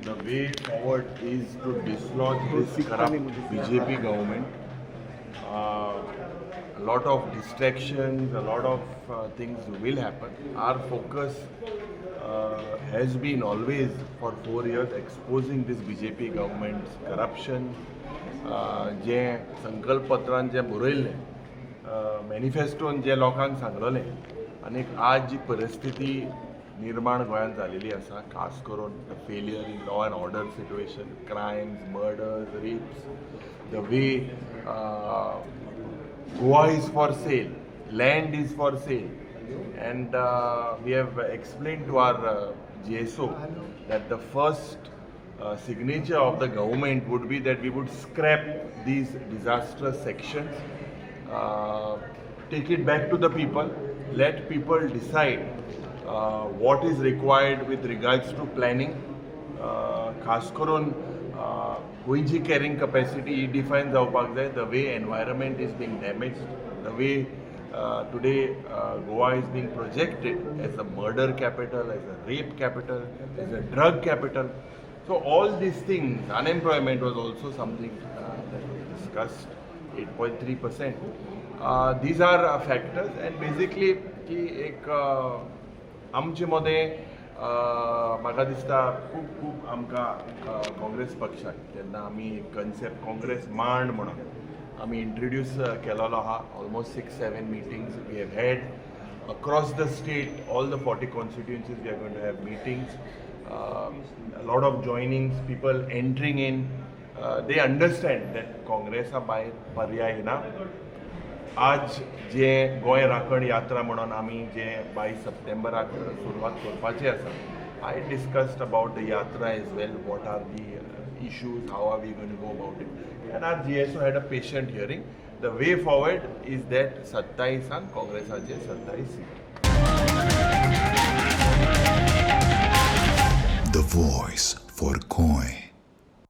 The way forward is to dislodge this corrupt BJP government. A lot of distractions, a lot of things will happen. Our focus has been always for 4 years exposing this BJP government's corruption. जे संकल्प पत्रान जे बरयल्लें, मॅनिफेस्टोन जे लोकांक सांगलेलें, आनी आज जी परिस्थिती निर्माण गोंयांत जालेली आसा, खास करून the failure in law and order situation, crimes, murders, rapes, the way Goa is for sale, land is for sale, and we have explained to our GSO that the first signature of the government would be that we would scrap these disastrous sections, take it back to the people, let people decide what is required with regards to planning. खास करून गोंयची carrying capacity ही डिफायन जावपाक जाय. The way environment is being damaged, the way today Goa is being projected as a murder capital, as a rape capital, as a drug capital. So all these things, unemployment was also something that was discussed, 8.3%. These are factors, and basically की एक आमचे मध्ये म्हाका दिसता खूब आमकां काँग्रेस पक्षाक तेन्ना आमी कन्सेप्ट काँग्रेस मांड म्हणून आमी इंट्रोड्यूस केलेलो आहा. Almost 6-7 meetings we have had across the state, all the 40 constituencies. We are going to have meetings, a lot of joinings, people entering in. They understand that काँग्रेसा भायर पर्याय ना. आज जे गोंय राखण यात्रा म्हणून आमी जे 22 सप्टेंबराक सुरवात करपाची आसा, I discussed about the yatra as well, what are the issues, how are we going to go about it, and our GSO had a patient hearing. The way forward is that 27 and काँग्रेसाचे 27 seat. The voice for Goy.